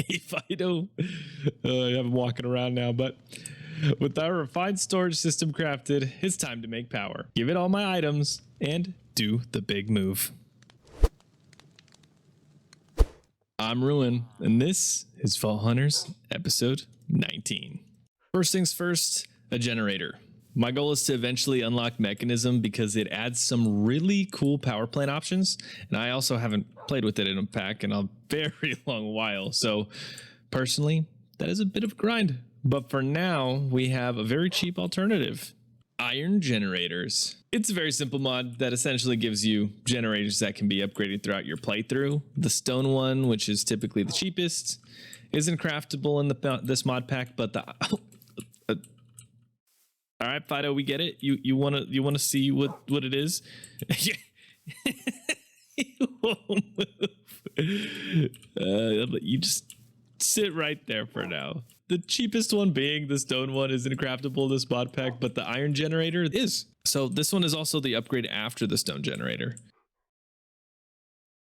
Hey, Fido. I'm walking around now, but with our refined storage system crafted, it's time to make power. Give it all my items and do the big move. I'm Ruin, and this is Vault Hunters, episode 19. First things first, a generator. My goal is to eventually unlock Mechanism because it adds some really cool power plant options, and I also haven't played with it in a pack in a very long while, so personally, that is a bit of a grind. But for now, we have a very cheap alternative. Iron generators. It's a very simple mod that essentially gives you generators that can be upgraded throughout your playthrough. The stone one, which is typically the cheapest, isn't craftable in this mod pack, but the all right, Fido, we get it. You wanna see what it is? You won't move. You just sit right there for now. The cheapest one being the stone one isn't craftable in this mod pack, but the iron generator is. So this one is also the upgrade after the stone generator.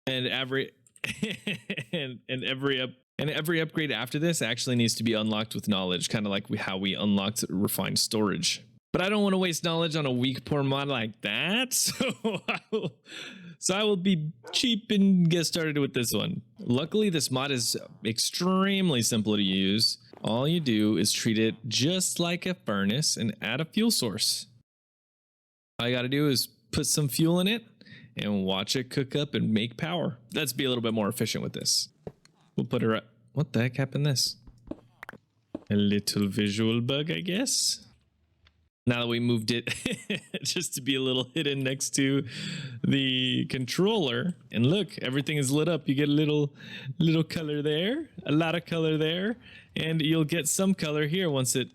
And every upgrade after this actually needs to be unlocked with knowledge, kind of like how we unlocked refined storage. But I don't want to waste knowledge on a weak poor mod like that, so I will be cheap and get started with this one. Luckily, this mod is extremely simple to use. All you do is treat it just like a furnace and add a fuel source. All you gotta do is put some fuel in it and watch it cook up and make power. Let's be a little bit more efficient with this. We'll put her up. What the heck happened this? A little visual bug, I guess. Now that we moved it just to be a little hidden next to the controller. And look, everything is lit up. You get a little color there, a lot of color there, and you'll get some color here once it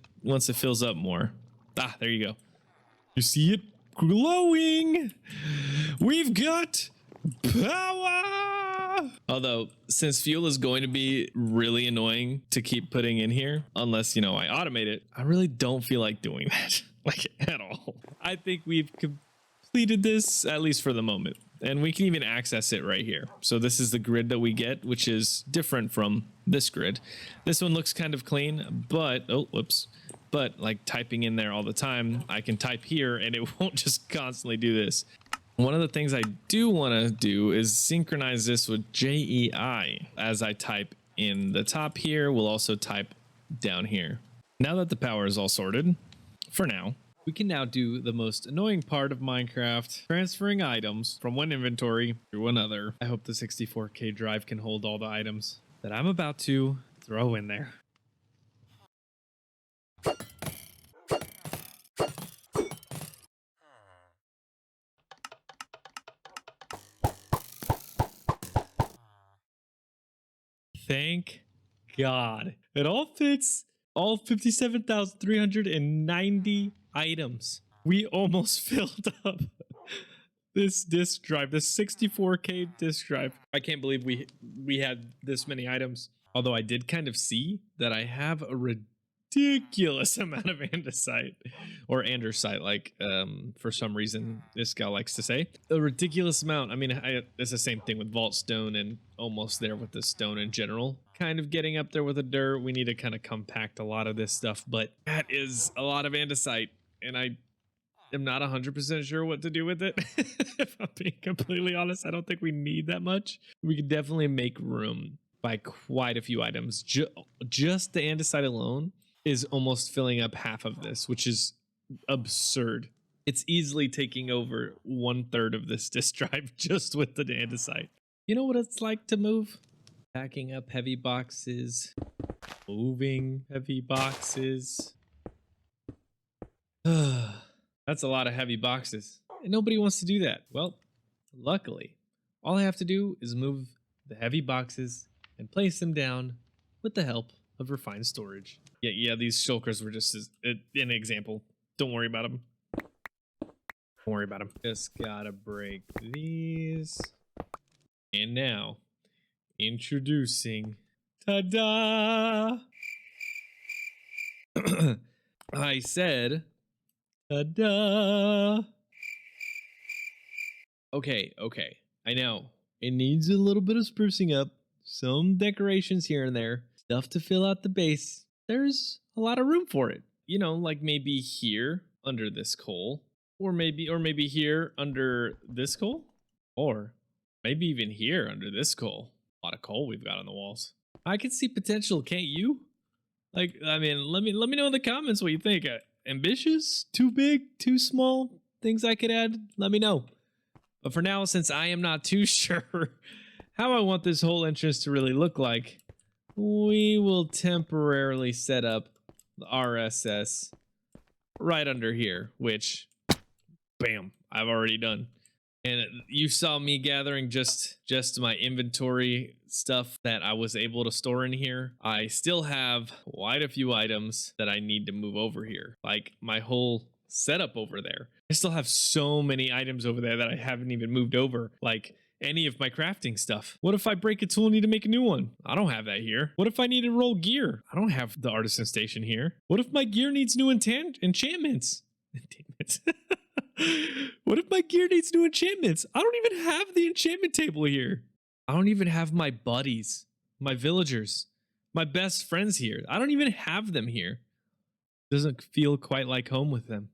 fills up more. Ah, there you go. You see it glowing. We've got power. Although, since fuel is going to be really annoying to keep putting in here, unless, I automate it, I really don't feel like doing that. Like, at all. I think we've completed this, at least for the moment. And we can even access it right here. So this is the grid that we get, which is different from this grid. This one looks kind of clean, but, oh, whoops. But, like, typing in there all the time, I can type here and it won't just constantly do this. One of the things I do want to do is synchronize this with JEI. As I type in the top here, we'll also type down here. Now that the power is all sorted, for now, we can now do the most annoying part of Minecraft, transferring items from one inventory to another. I hope the 64K drive can hold all the items that I'm about to throw in there. Thank God. It all fits. All 57,390 items. We almost filled up this disk drive, this 64K disk drive. I can't believe we had this many items. Although I did kind of see that I have a ridiculous amount of andesite, or andersite, like for some reason this guy likes to say. A ridiculous amount. I mean, it's the same thing with vault stone and almost there with the stone in general. Kind of getting up there with the dirt. We need to kind of compact a lot of this stuff, but that is a lot of andesite, and I am not 100% sure what to do with it. If I'm being completely honest, I don't think we need that much. We could definitely make room by quite a few items. Just the andesite alone is almost filling up half of this, which is absurd. It's easily taking over 1/3 of this disk drive just with the andesite. You know what it's like to move? Packing up heavy boxes, moving heavy boxes. That's a lot of heavy boxes, and nobody wants to do that. Well, luckily, all I have to do is move the heavy boxes and place them down with the help of refined storage. Yeah, these shulkers were just an example. Don't worry about them. Don't worry about them. Just gotta break these. And now, introducing, ta-da! I said, ta-da! Okay, I know. It needs a little bit of sprucing up, some decorations here and there, stuff to fill out the base, there's a lot of room for it. You know, like maybe here under this coal, or maybe here under this coal, or maybe even here under this coal. A lot of coal we've got on the walls. I can see potential, can't you? Like, I mean, let me know in the comments what you think. Ambitious? Too big? Too small? Things I could add? Let me know. But for now, since I am not too sure how I want this whole entrance to really look like, we will temporarily set up the RSS right under here, which, bam, I've already done. And you saw me gathering just my inventory stuff that I was able to store in here. I still have quite a few items that I need to move over here, like my whole setup over there. I still have so many items over there that I haven't even moved over, like any of my crafting stuff. What if I break a tool and need to make a new one? I don't have that here. What if I need to roll gear? I don't have the artisan station here. What if my gear needs new enchantments? Enchantments. What if my gear needs new enchantments? I don't even have the enchantment table here. I don't even have my buddies, my villagers, my best friends here. I don't even have them here. Doesn't feel quite like home with them.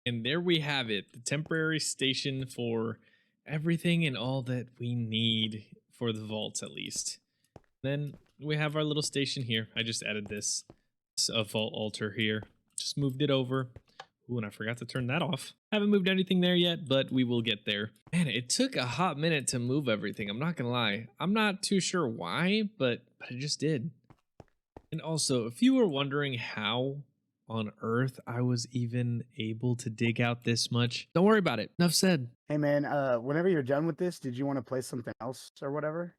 And there we have it, the temporary station for everything and all that we need for the vaults, at least. Then we have our little station here. I just added this vault altar here. Just moved it over. Ooh, and I forgot to turn that off. Haven't moved anything there yet, but we will get there. Man, it took a hot minute to move everything. I'm not gonna lie. I'm not too sure why, but I just did. And also, if you were wondering how on earth I was even able to dig out this much, don't worry about it. Enough said. Hey man, whenever you're done with this, did you want to play something else or whatever?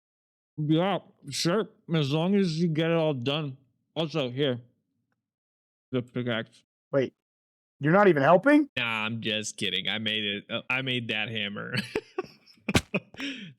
Yeah, sure. As long as you get it all done. Also, here, the pickaxe. Wait, you're not even helping? Nah, I'm just kidding. I made it. I made that hammer.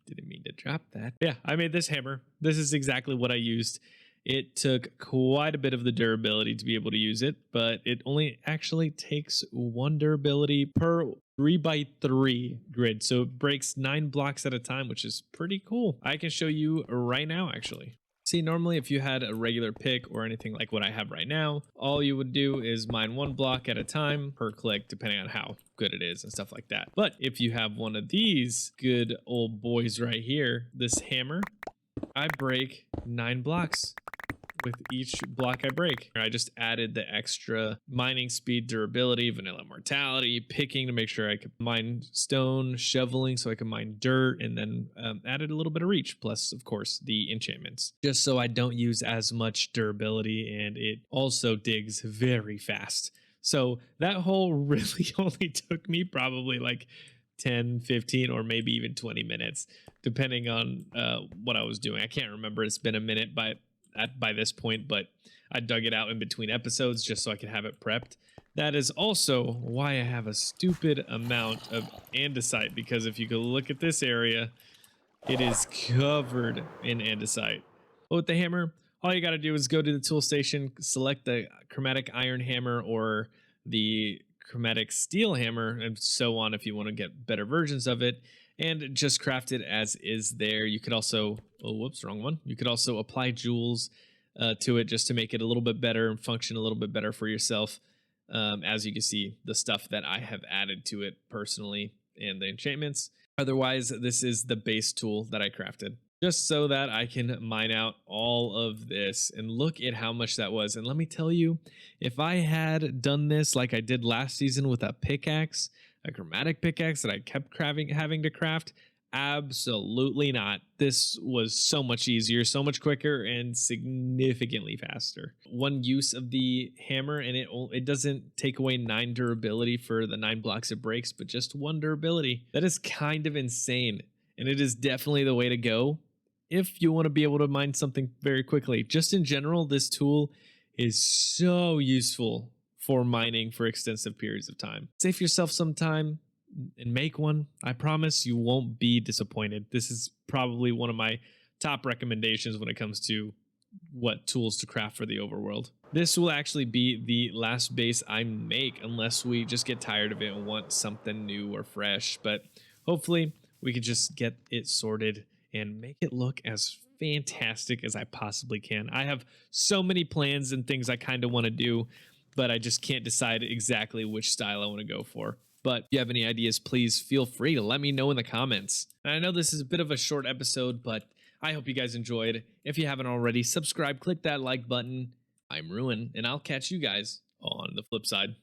Didn't mean to drop that. Yeah, I made this hammer. This is exactly what I used. It took quite a bit of the durability to be able to use it, but it only actually takes 1 durability per 3x3 grid. So it breaks 9 blocks at a time, which is pretty cool. I can show you right now, actually. See, normally if you had a regular pick or anything like what I have right now, all you would do is mine 1 block at a time per click, depending on how good it is and stuff like that. But if you have one of these good old boys right here, this hammer, I break 9 blocks with each block I break. I just added the extra mining speed, durability, vanilla mortality, picking to make sure I could mine stone, shoveling so I could mine dirt, and then added a little bit of reach, plus of course the enchantments, just so I don't use as much durability, and it also digs very fast. So that hole really only took me probably like 10, 15, or maybe even 20 minutes, depending on what I was doing. I can't remember. It's been a minute by this point, but I dug it out in between episodes just so I could have it prepped. That is also why I have a stupid amount of andesite, because if you go look at this area, it is covered in andesite. But with the hammer, all you got to do is go to the tool station, select the chromatic iron hammer or the chromatic steel hammer, and so on if you want to get better versions of it, and just craft it as is there. You could also, oh, whoops, wrong one. You could also apply jewels to it just to make it a little bit better and function a little bit better for yourself. As you can see, the stuff that I have added to it personally and the enchantments. Otherwise, this is the base tool that I crafted, just so that I can mine out all of this. And look at how much that was. And let me tell you, if I had done this like I did last season with a pickaxe, a chromatic pickaxe that I kept having to craft, absolutely not. This was so much easier, so much quicker, and significantly faster. One use of the hammer, and it doesn't take away 9 durability for the 9 blocks it breaks, but just 1 durability. That is kind of insane, and it is definitely the way to go if you want to be able to mine something very quickly. Just in general, this tool is so useful for mining for extensive periods of time. Save yourself some time and make one. I promise you won't be disappointed. This is probably one of my top recommendations when it comes to what tools to craft for the overworld. This will actually be the last base I make unless we just get tired of it and want something new or fresh, but hopefully we could just get it sorted and make it look as fantastic as I possibly can. I have so many plans and things I kind of want to do, but I just can't decide exactly which style I want to go for. But if you have any ideas, please feel free to let me know in the comments. And I know this is a bit of a short episode, but I hope you guys enjoyed. If you haven't already, subscribe, click that like button. I'm Ruin, and I'll catch you guys on the flip side.